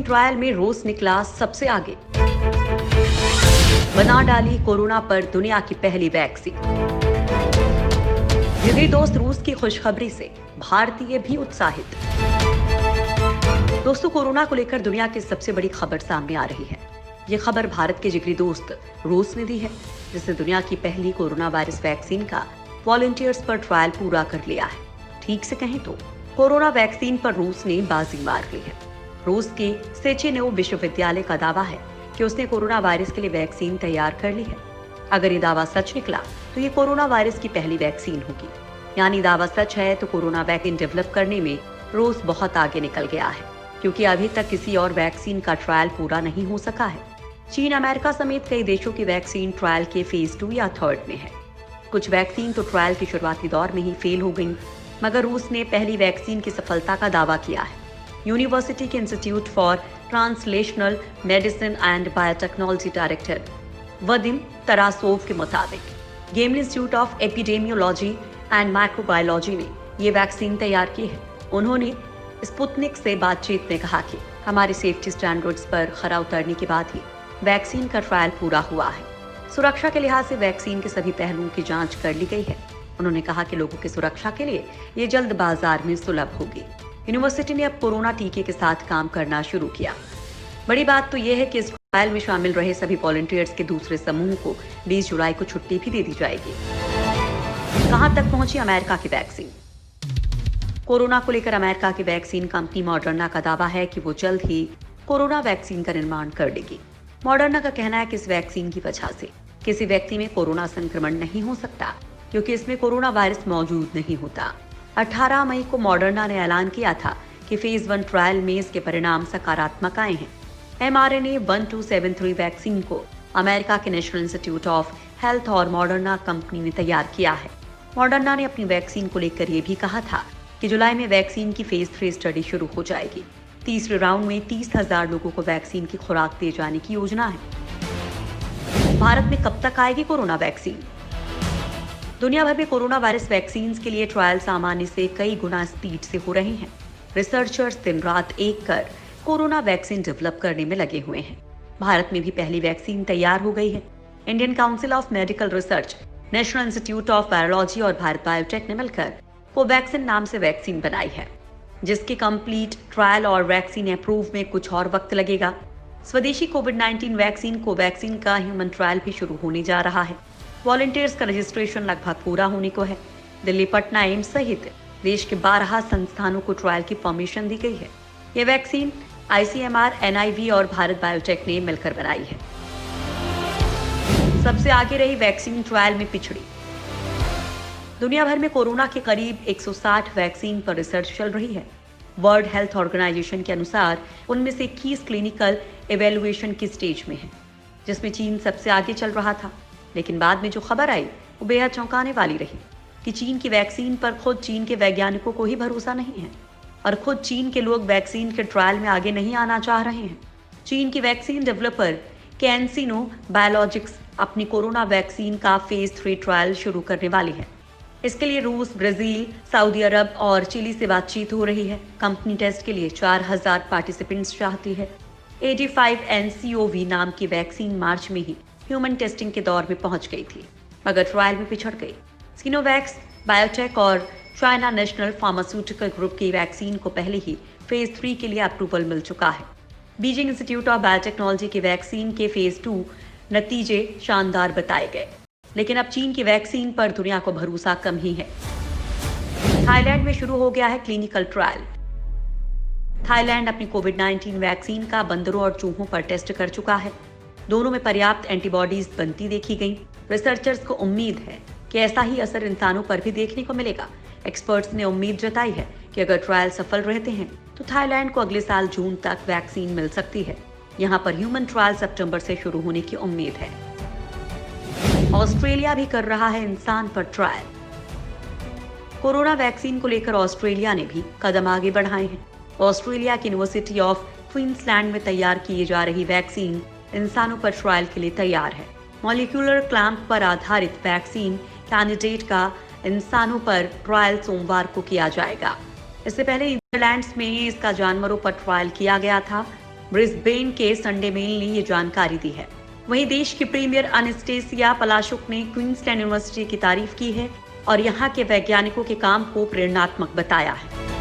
Trial में रूस निकला सबसे आगे, बना डाली कोरोना पर दुनिया की पहली वैक्सीन। जिगरी दोस्त रूस की खुशखबरी से भारतीय भी उत्साहित। दोस्तों, कोरोना को लेकर दुनिया की सबसे बड़ी खबर सामने आ रही है। ये खबर भारत के जिगरी दोस्त रूस ने दी है, जिसने दुनिया की पहली कोरोना वायरस वैक्सीन का वॉलंटियर्स पर ट्रायल पूरा कर लिया है। ठीक से कहें तो कोरोना वैक्सीन पर रूस ने बाजी मार ली है। रूस के सेचेनेव विश्वविद्यालय का दावा है कि उसने कोरोना वायरस के लिए वैक्सीन तैयार कर ली है। अगर ये दावा सच निकला तो ये कोरोना वायरस की पहली वैक्सीन होगी। यानी दावा सच है तो कोरोना वैक्सीन डेवलप करने में रूस बहुत आगे निकल गया है, क्योंकि अभी तक किसी और वैक्सीन का ट्रायल पूरा नहीं हो सका है। चीन, अमेरिका समेत कई देशों की वैक्सीन ट्रायल के फेज 2 या 3 में है। कुछ वैक्सीन तो ट्रायल के शुरुआती दौर में ही फेल हो गई, मगर रूस ने पहली वैक्सीन की सफलता का दावा किया है। यूनिवर्सिटी के institute for translational medicine and biotechnology director Vadim Tarasov के मुताबिक Gamaleya institute of epidemiology and microbiology ने ये वैक्सीन तैयार की है। उन्होंने स्पुतनिक से बातचीत में कहा कि हमारे सेफ्टी स्टैंडर्ड्स पर खरा उतरने के बाद ही वैक्सीन का ट्रायल पूरा हुआ है। सुरक्षा के लिहाज से वैक्सीन के सभी पहलुओं की जांच कर ली गई है। उन्होंने कहा कि लोगों की सुरक्षा के लिए ये जल्द बाजार में सुलभ होगी। यूनिवर्सिटी ने अब कोरोना टीके के साथ काम करना शुरू किया। बड़ी बात तो यह है कि इस ट्रायल में शामिल रहे सभी वॉलंटियर्स के दूसरे समूह को 20 जुलाई को छुट्टी भी दे दी जाएगी। कहां तक पहुंची अमेरिका की वैक्सीन? कोरोना को लेकर अमेरिका की वैक्सीन कंपनी मॉडर्ना का दावा है कि वो जल्द ही कोरोना वैक्सीन का निर्माण कर लेगी। मॉडर्ना का कहना है कि इस वैक्सीन की वजह से किसी व्यक्ति में कोरोना संक्रमण नहीं हो सकता, क्योंकि इसमें कोरोना वायरस मौजूद नहीं होता। 18 मई को मॉडर्ना ने ऐलान किया था कि फेज 1 ट्रायल में इसके परिणाम सकारात्मक आए हैं। mRNA 1273 वैक्सीन को अमेरिका के नेशनल इंस्टीट्यूट ऑफ हेल्थ और मॉडर्ना कंपनी ने तैयार किया है। मॉडर्ना ने अपनी वैक्सीन को लेकर ये भी कहा था कि जुलाई में वैक्सीन की फेज 3 स्टडी शुरू हो जाएगी। तीसरे राउंड में 30,000 लोगों को वैक्सीन की खुराक दिए जाने की योजना है। भारत में कब तक आएगी कोरोना वैक्सीन? दुनिया भर में कोरोना वायरस वैक्सीन के लिए ट्रायल सामान्य से कई गुना स्पीड से हो रहे हैं। रिसर्चर्स दिन रात एक कर कोरोना वैक्सीन डेवलप करने में लगे हुए हैं। भारत में भी पहली वैक्सीन तैयार हो गई है। Indian council of medical research, national institute of virology और भारत बायोटेक ने मिलकर कोवैक्सीन नाम से वैक्सीन बनाई है, जिसके कंप्लीट ट्रायल और वैक्सीन अप्रूव में कुछ और वक्त लगेगा। स्वदेशी कोविड-19 वैक्सीन कोवैक्सीन का ह्यूमन ट्रायल भी शुरू होने जा रहा है। वॉलंटियर्स का रजिस्ट्रेशन लगभग पूरा होने को है। दिल्ली, पटना एम्स सहित देश के 12 संस्थानों को ट्रायल की परमिशन दी गई है। ये वैक्सीन ICMR, NIV और भारत बायोटेक ने मिलकर बनाई है। सबसे आगे रही वैक्सीन ट्रायल में पिछड़ी। दुनिया भर में कोरोना के करीब 160 वैक्सीन पर रिसर्च चल रही है। वर्ल्ड हेल्थ ऑर्गेनाइजेशन के अनुसार उनमें से 21 क्लिनिकल इवेल्युएशन की स्टेज में है, जिसमें चीन सबसे आगे चल रहा था। लेकिन बाद में जो खबर आई वो बेहद चौंकाने वाली रही कि चीन की वैक्सीन पर खुद चीन के वैज्ञानिकों को ही भरोसा नहीं है और खुद चीन के लोग वैक्सीन के ट्रायल में आगे नहीं आना चाह रहे हैं। चीन की वैक्सीन डेवलपर कैंसिनो बायोलॉजिक्स अपनी कोरोना वैक्सीन का फेज 3 ट्रायल शुरू करने वाली है। इसके लिए रूस, ब्राजील, सऊदी अरब और चिली से बातचीत हो रही है। कंपनी टेस्ट के लिए 4,000 पार्टिसिपेंट्स चाहती है। AD5NCOV नाम की वैक्सीन मार्च में ही ह्यूमन टेस्टिंग के दौर में पहुंच गई थी, मगर ट्रायल में पिछड़ गई। सिनोवैक्स बायोटेक और चाइना नेशनल फार्मास्यूटिकल ग्रुप की वैक्सीन को पहले ही फेज 3 के लिए अप्रूवल मिल चुका है। बीजिंग इंस्टीट्यूट ऑफ बायोटेक्नोलॉजी की वैक्सीन के फेज 2 नतीजे शानदार बताए गए, लेकिन अब चीन की वैक्सीन पर दुनिया को भरोसा कम ही है। थाईलैंड में शुरू हो गया है क्लिनिकल ट्रायल। थाईलैंड अपनी कोविड-19 वैक्सीन का बंदरों और चूहों पर टेस्ट कर चुका है। दोनों में पर्याप्त एंटीबॉडीज बनती देखी गई। रिसर्चर्स को उम्मीद है कि ऐसा ही असर इंसानों पर भी देखने को मिलेगा। एक्सपर्ट्स ने उम्मीद जताई है कि अगर ट्रायल सफल रहते हैं तो थाईलैंड को अगले साल जून तक वैक्सीन मिल सकती है। यहाँ पर ह्यूमन ट्रायल सितंबर से शुरू होने की उम्मीद है। ऑस्ट्रेलिया भी कर रहा है इंसान पर ट्रायल। कोरोना वैक्सीन को लेकर ऑस्ट्रेलिया ने भी कदम आगे बढ़ाए हैं। ऑस्ट्रेलिया की यूनिवर्सिटी ऑफ क्वींसलैंड में तैयार की जा रही वैक्सीन इंसानों पर ट्रायल के लिए तैयार है। मॉलिक्यूलर क्लैंप पर आधारित वैक्सीन कैंडिडेट का इंसानों पर ट्रायल सोमवार को किया जाएगा। इससे पहले नीदरलैंड्स में इसका जानवरों पर ट्रायल किया गया था। ब्रिस्बेन के संडे मेल ने ये जानकारी दी है। वहीं देश की प्रीमियर अनेस्टेसिया पलाशुक ने क्वींसलैंड यूनिवर्सिटी की तारीफ की है और यहाँ के वैज्ञानिकों के काम को प्रेरणात्मक बताया है।